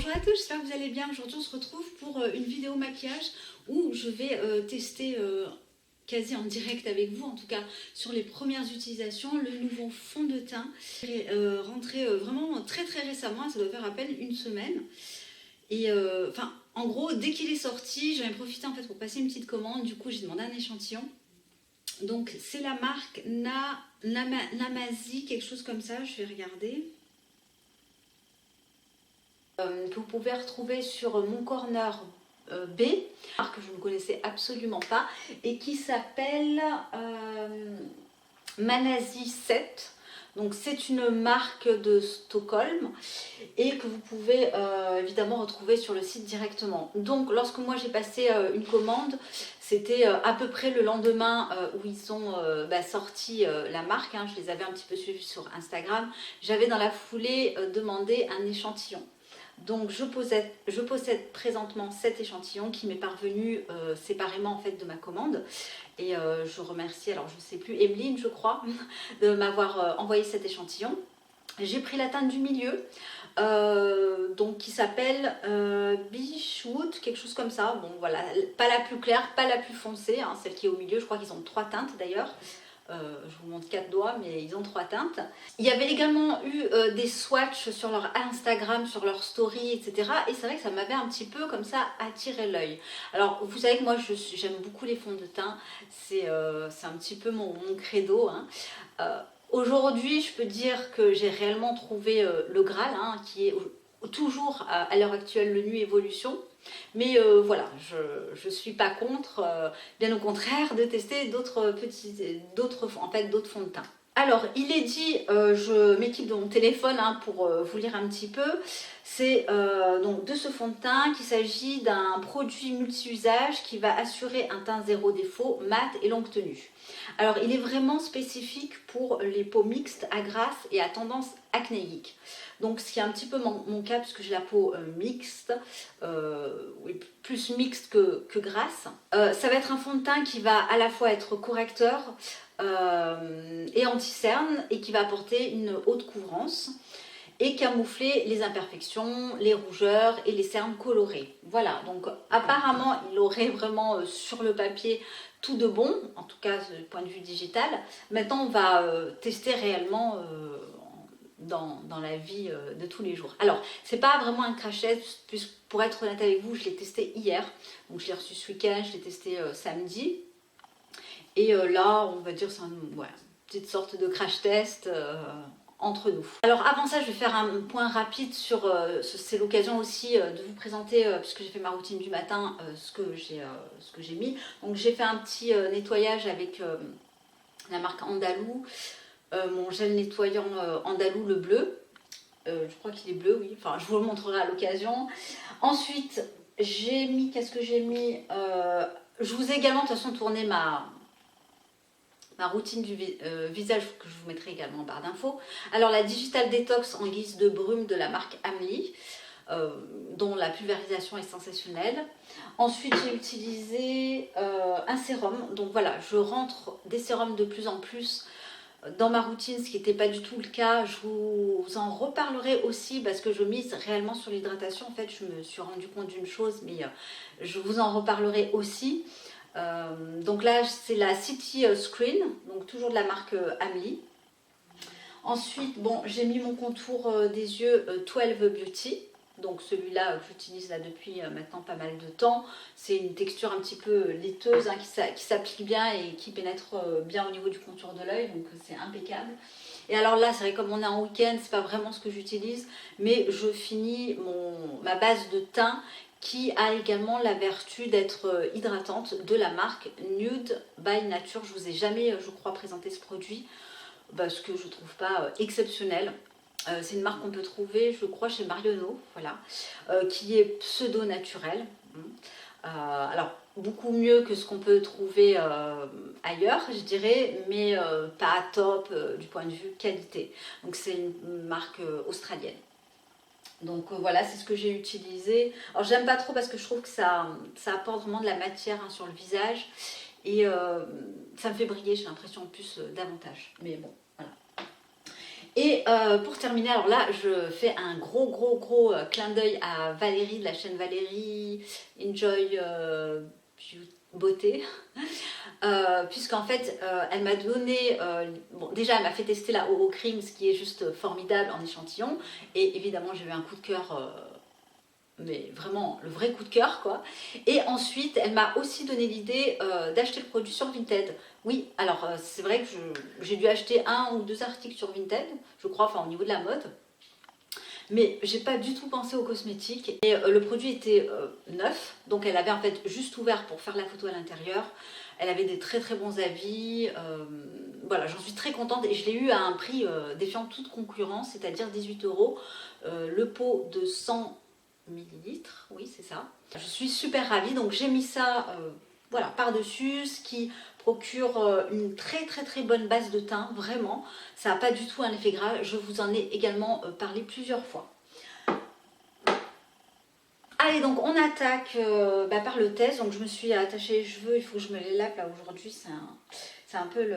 Bonjour à tous, j'espère que vous allez bien. Aujourd'hui on se retrouve pour une vidéo maquillage où je vais tester quasi en direct avec vous, en tout cas sur les premières utilisations, le nouveau fond de teint. Rentré vraiment très récemment, ça doit faire à peine une semaine. Et en gros, dès qu'il est sorti, j'en ai profité en fait pour passer une petite commande. Du coup, j'ai demandé un échantillon. Donc c'est la marque Namazi, quelque chose comme ça, je vais regarder. Que vous pouvez retrouver sur Mon Corner B, marque que je ne connaissais absolument pas, et qui s'appelle Manazi 7. Donc c'est une marque de Stockholm et que vous pouvez évidemment retrouver sur le site directement. Donc lorsque moi j'ai passé une commande, c'était à peu près le lendemain où ils ont sorti la marque, hein, je les avais un petit peu suivis sur Instagram. J'avais dans la foulée demandé un échantillon. Donc je possède présentement cet échantillon qui m'est parvenu séparément en fait de ma commande. Et je remercie, alors je ne sais plus, Emeline je crois, de m'avoir envoyé cet échantillon. J'ai pris la teinte du milieu, donc qui s'appelle Beachwood, quelque chose comme ça. Bon voilà, pas la plus claire, pas la plus foncée, hein, celle qui est au milieu. Je crois qu'ils ont 3 teintes d'ailleurs. Je vous montre 4 doigts, mais ils ont 3 teintes. Il y avait également eu des swatchs sur leur Instagram, sur leur story, etc. Et c'est vrai que ça m'avait un petit peu comme ça attiré l'œil. Alors vous savez que moi j'aime beaucoup les fonds de teint, c'est un petit peu mon credo, hein. Aujourd'hui, je peux dire que j'ai réellement trouvé le Graal, hein, qui est toujours à l'heure actuelle le Nu Evolution. Mais voilà, je ne suis pas contre, bien au contraire, de tester d'autres fonds de teint. Alors, il est dit, je m'équipe de mon téléphone hein, pour vous lire un petit peu. C'est donc de ce fond de teint qu'il s'agit d'un produit multi-usage qui va assurer un teint zéro défaut, mat et longue tenue. Alors, il est vraiment spécifique pour les peaux mixtes à grasse et à tendance acnéique. Donc, ce qui est un petit peu mon cas, puisque j'ai la peau mixte, oui, plus mixte que grasse. Ça va être un fond de teint qui va à la fois être correcteur et anti-cerne et qui va apporter une haute couvrance et camoufler les imperfections, les rougeurs et les cernes colorées. Voilà, donc apparemment il aurait vraiment sur le papier tout de bon, en tout cas du point de vue digital. Maintenant on va tester réellement dans la vie de tous les jours. Alors, c'est pas vraiment un crash test, puisque pour être honnête avec vous, je l'ai testé hier. Donc je l'ai reçu ce week-end, je l'ai testé samedi. Et là, on va dire c'est une petite sorte de crash test entre nous. Alors avant ça, je vais faire un point rapide sur, c'est l'occasion aussi de vous présenter, puisque j'ai fait ma routine du matin, ce que j'ai mis. Donc j'ai fait un petit nettoyage avec la marque Andalou. Mon gel nettoyant Andalou le bleu, je crois qu'il est bleu, oui, enfin je vous le montrerai à l'occasion. Ensuite j'ai mis, qu'est-ce que j'ai mis, je vous ai également de toute façon tourné ma routine du visage que je vous mettrai également en barre d'infos. Alors la Digital Detox en guise de brume de la marque Amli, dont la pulvérisation est sensationnelle. Ensuite j'ai utilisé un sérum, donc voilà, je rentre des sérums de plus en plus dans ma routine, ce qui n'était pas du tout le cas. Je vous en reparlerai aussi parce que je mise réellement sur l'hydratation. En fait, je me suis rendu compte d'une chose, mais je vous en reparlerai aussi. Donc là, c'est la City Screen, donc toujours de la marque Amli. Ensuite, bon, j'ai mis mon contour des yeux 12 Beauty. Donc celui-là que j'utilise là depuis maintenant pas mal de temps. C'est une texture un petit peu laiteuse hein, qui s'applique bien et qui pénètre bien au niveau du contour de l'œil, donc c'est impeccable. Et alors là, c'est vrai, comme on est en week-end, c'est pas vraiment ce que j'utilise, mais je finis ma base de teint qui a également la vertu d'être hydratante, de la marque Nude by Nature. Je vous ai jamais, je crois, présenté ce produit parce que je ne trouve pas exceptionnel. C'est une marque qu'on peut trouver, je crois, chez Marionneau, voilà, qui est pseudo-naturelle. Alors, beaucoup mieux que ce qu'on peut trouver ailleurs, je dirais, mais pas top du point de vue qualité. Donc, c'est une marque australienne. Donc voilà, c'est ce que j'ai utilisé. Alors, j'aime pas trop parce que je trouve que ça apporte vraiment de la matière hein, sur le visage. Et ça me fait briller, j'ai l'impression en plus davantage. Mais bon, voilà. Et pour terminer, alors là, je fais un gros clin d'œil à Valérie de la chaîne Valérie Enjoy Beauté. Puisqu'en fait, elle m'a donné, bon, déjà elle m'a fait tester la OO Cream, ce qui est juste formidable en échantillon. Et évidemment, j'ai eu un coup de cœur, mais vraiment le vrai coup de cœur quoi. Et ensuite elle m'a aussi donné l'idée d'acheter le produit sur Vinted. Oui, alors c'est vrai que j'ai dû acheter 1 ou 2 articles sur Vinted, je crois, enfin au niveau de la mode. Mais j'ai pas du tout pensé aux cosmétiques. Et le produit était neuf, donc elle avait en fait juste ouvert pour faire la photo à l'intérieur. Elle avait des très bons avis. Voilà, j'en suis très contente et je l'ai eu à un prix défiant toute concurrence, c'est-à-dire 18 euros. Le pot de 100 millilitres, oui c'est ça. Je suis super ravie, donc j'ai mis ça voilà, par-dessus, ce qui procure une très bonne base de teint, vraiment. Ça n'a pas du tout un effet gras, je vous en ai également parlé plusieurs fois. Allez, donc on attaque par le test. Donc je me suis attaché les cheveux, il faut que je me les lave là aujourd'hui, c'est un peu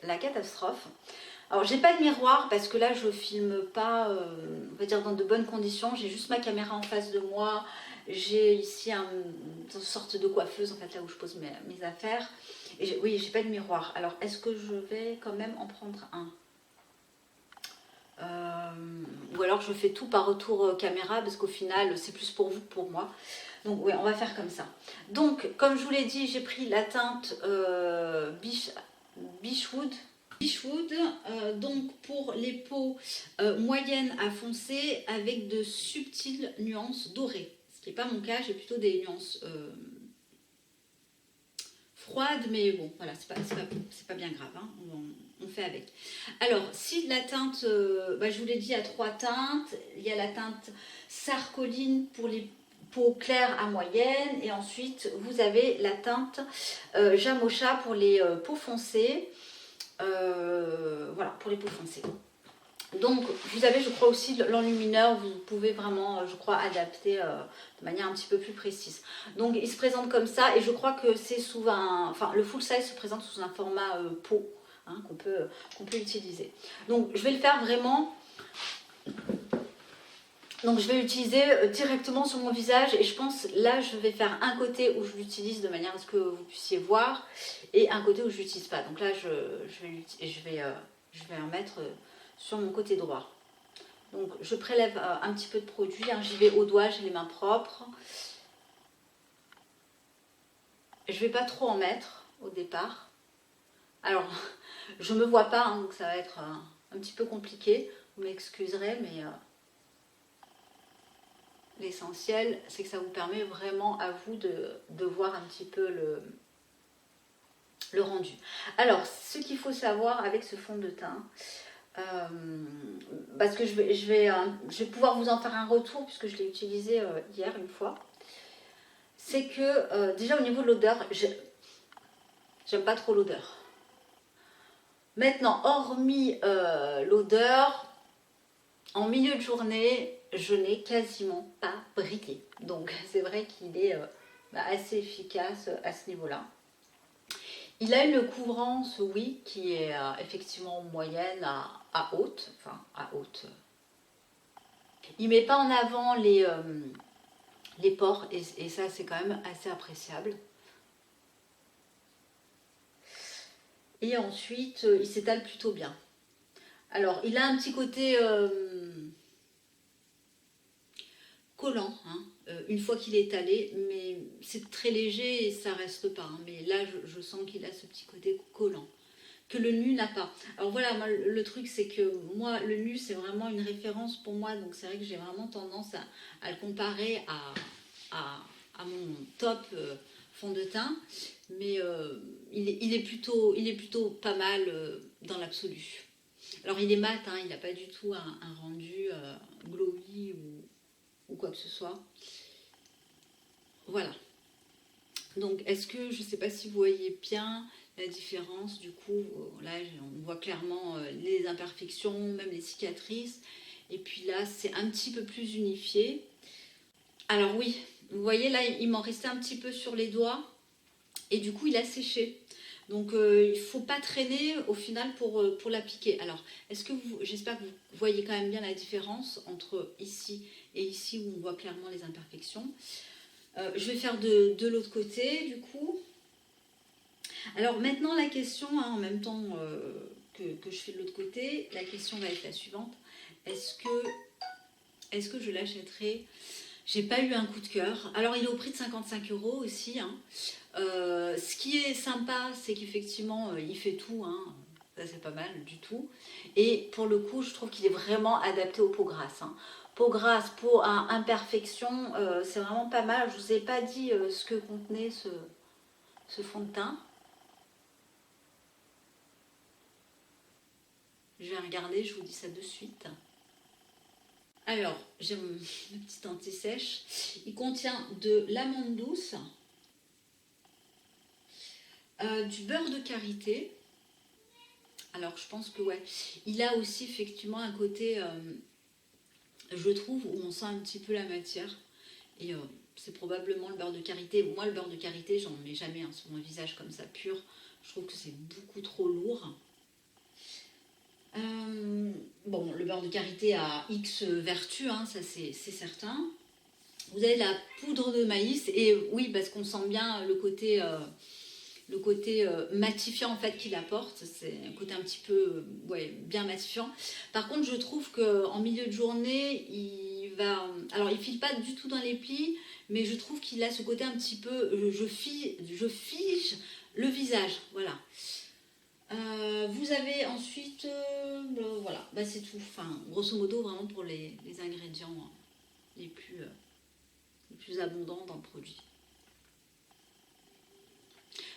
la catastrophe. Alors j'ai pas de miroir parce que là je filme pas, on va dire dans de bonnes conditions. J'ai juste ma caméra en face de moi. J'ai ici une sorte de coiffeuse en fait là où je pose mes affaires. Et oui, j'ai pas de miroir. Alors est-ce que je vais quand même en prendre un ou alors je fais tout par retour caméra parce qu'au final c'est plus pour vous que pour moi. Donc oui, on va faire comme ça. Donc comme je vous l'ai dit, j'ai pris la teinte Beachwood. Donc pour les peaux moyennes à foncées avec de subtiles nuances dorées. Ce qui n'est pas mon cas, j'ai plutôt des nuances froides, mais bon, voilà, c'est pas bien grave, hein, on fait avec. Alors, si la teinte, je vous l'ai dit, il y a 3 teintes. Il y a la teinte sarcoline pour les peaux claires à moyenne, et ensuite vous avez la teinte Jamocha pour les peaux foncées. Voilà, pour les peaux foncées. Donc vous avez, je crois, aussi l'enlumineur, vous pouvez vraiment, je crois, adapter de manière un petit peu plus précise. Donc il se présente comme ça, et je crois que c'est sous enfin le full size se présente sous un format pot, hein, qu'on peut utiliser. Donc je vais le faire vraiment. Donc je vais l'utiliser directement sur mon visage, et je pense là je vais faire un côté où je l'utilise de manière à ce que vous puissiez voir, et un côté où je l'utilise pas. Donc là je vais en mettre sur mon côté droit. Donc je prélève un petit peu de produit, hein. J'y vais au doigt, j'ai les mains propres. Je vais pas trop en mettre au départ. Alors je me vois pas, hein, donc ça va être un petit peu compliqué, vous m'excuserez, mais l'essentiel, c'est que ça vous permet vraiment à vous de voir un petit peu le rendu. Alors, ce qu'il faut savoir avec ce fond de teint, parce que je vais pouvoir vous en faire un retour puisque je l'ai utilisé hier une fois, c'est que déjà au niveau de l'odeur, j'aime pas trop l'odeur. Maintenant, hormis l'odeur, en milieu de journée, je n'ai quasiment pas brillé. Donc c'est vrai qu'il est assez efficace à ce niveau-là. Il a une couvrance, oui, qui est effectivement moyenne à haute. Enfin, à haute. Il ne met pas en avant les pores, et ça c'est quand même assez appréciable. Et ensuite, il s'étale plutôt bien. Alors, il a un petit côté collant, hein, une fois qu'il est étalé, mais c'est très léger et ça reste pas, hein. Mais là je sens qu'il a ce petit côté collant que le nu n'a pas. Alors voilà, moi, le truc c'est que moi le nu c'est vraiment une référence pour moi, donc c'est vrai que j'ai vraiment tendance à le comparer à mon top fond de teint, mais il est plutôt pas mal dans l'absolu. Alors il est mat, hein, il n'a pas du tout un rendu glowy ou quoi que ce soit. Voilà. Donc est-ce que, je ne sais pas si vous voyez bien la différence, du coup, là on voit clairement les imperfections, même les cicatrices, et puis là c'est un petit peu plus unifié. Alors oui, vous voyez là il m'en restait un petit peu sur les doigts, et du coup il a séché. Donc il ne faut pas traîner au final pour l'appliquer. Alors, j'espère que vous voyez quand même bien la différence entre ici et ici où on voit clairement les imperfections. Je vais faire de l'autre côté du coup. Alors maintenant la question, hein, en même temps que je fais de l'autre côté, la question va être la suivante. Est-ce que je l'achèterai? J'ai pas eu un coup de cœur. Alors il est au prix de 55 € aussi. Hein. Ce qui est sympa, c'est qu'effectivement il fait tout. Hein. Ça c'est pas mal du tout. Et pour le coup, je trouve qu'il est vraiment adapté aux peaux grasses. Hein. Peau grasse, peau à imperfection, c'est vraiment pas mal. Je vous ai pas dit ce que contenait ce fond de teint. Je vais regarder, je vous dis ça de suite. Alors, j'ai mon petit anti-sèche. Il contient de l'amande douce, du beurre de karité. Alors, je pense que ouais, il a aussi effectivement un côté, je trouve, où on sent un petit peu la matière. Et c'est probablement le beurre de karité. Moi, le beurre de karité, j'en mets jamais hein, sur mon visage comme ça, pur. Je trouve que c'est beaucoup trop lourd. Bon, le beurre de karité a X vertus, hein, ça c'est certain. Vous avez la poudre de maïs, et oui, parce qu'on sent bien le côté matifiant en fait qu'il apporte. C'est un côté un petit peu ouais, bien matifiant. Par contre, je trouve qu'en milieu de journée, alors il file pas du tout dans les plis, mais je trouve qu'il a ce côté un petit peu, je fige le visage, voilà. Vous avez ensuite, voilà, bah c'est tout. Enfin, grosso modo, vraiment pour les ingrédients hein, les plus abondants dans le produit.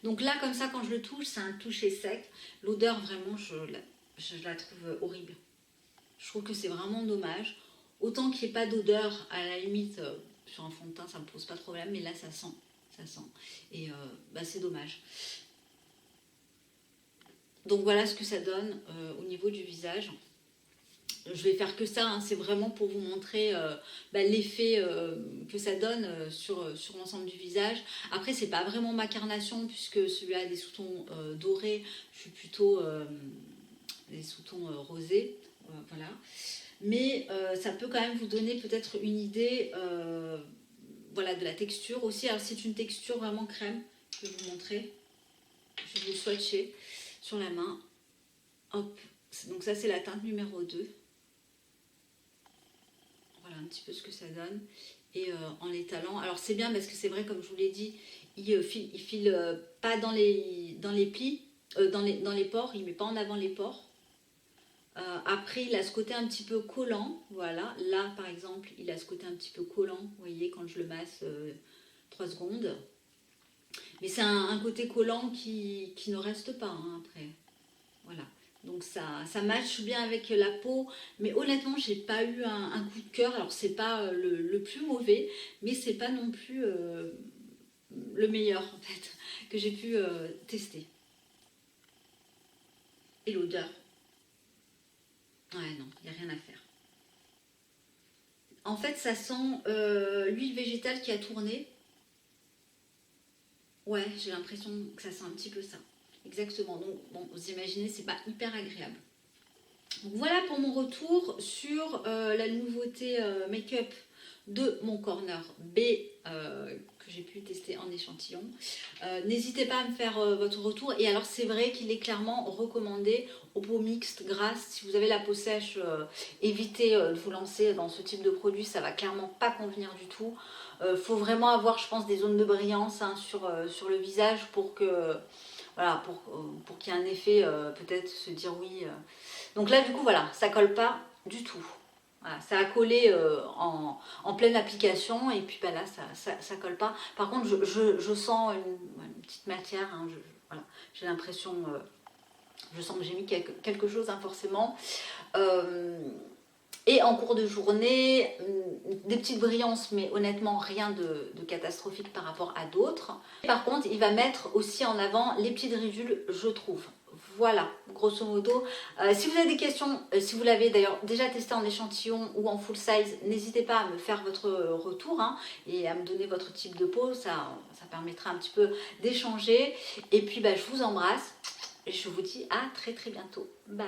Donc là, comme ça, quand je le touche, c'est un toucher sec. L'odeur, vraiment, je la trouve horrible. Je trouve que c'est vraiment dommage. Autant qu'il n'y ait pas d'odeur, à la limite, sur un fond de teint, ça ne me pose pas de problème. Mais là, ça sent. Ça sent. Et bah, c'est dommage. Donc voilà ce que ça donne au niveau du visage. Je vais faire que ça, hein, c'est vraiment pour vous montrer l'effet que ça donne sur l'ensemble du visage. Après, c'est pas vraiment ma carnation puisque celui-là a des sous-tons dorés. Je suis plutôt des sous-tons rosés. Voilà. Mais ça peut quand même vous donner peut-être une idée voilà, de la texture aussi. Alors, c'est une texture vraiment crème. Je vais vous montrer. Je vais vous swatcher sur la main. Hop. Donc ça, c'est la teinte numéro 2. Voilà un petit peu ce que ça donne. Et en l'étalant, alors c'est bien parce que c'est vrai, comme je vous l'ai dit, il file pas dans les plis, dans les pores, il met pas en avant les pores. Après, il a ce côté un petit peu collant, voilà. Là, par exemple, il a ce côté un petit peu collant, vous voyez, quand je le masse 3 secondes. Mais c'est un côté collant qui ne reste pas, hein, après. Voilà. Donc ça matche bien avec la peau, mais honnêtement, j'ai pas eu un coup de cœur. Alors c'est pas le plus mauvais, mais c'est pas non plus le meilleur en fait que j'ai pu tester. Et l'odeur, ouais non, il n'y a rien à faire. En fait, ça sent l'huile végétale qui a tourné. Ouais, j'ai l'impression que ça sent un petit peu ça. Exactement. Donc bon, vous imaginez, c'est pas hyper agréable. Donc voilà pour mon retour sur la nouveauté make-up de mon corner B que j'ai pu tester en échantillon. N'hésitez pas à me faire votre retour. Et alors c'est vrai qu'il est clairement recommandé aux peaux mixtes, grasses. Si vous avez la peau sèche, évitez de vous lancer dans ce type de produit. Ça va clairement pas convenir du tout. Faut vraiment avoir, je pense, des zones de brillance hein, sur le visage pour que... Voilà, pour qu'il y ait un effet, peut-être se dire oui. Donc là, du coup, voilà, ça colle pas du tout. Voilà, ça a collé en pleine application et puis bah, là, ça colle pas. Par contre, je sens une petite matière. Hein, voilà, j'ai l'impression, je sens que j'ai mis quelque chose, hein, forcément. Et en cours de journée, des petites brillances, mais honnêtement rien de catastrophique par rapport à d'autres. Par contre, il va mettre aussi en avant les petites ridules, je trouve. Voilà, grosso modo. Si vous avez des questions, si vous l'avez d'ailleurs déjà testé en échantillon ou en full size, n'hésitez pas à me faire votre retour hein, et à me donner votre type de peau. Ça permettra un petit peu d'échanger. Et puis, je vous embrasse. Je vous dis à très très bientôt. Bye.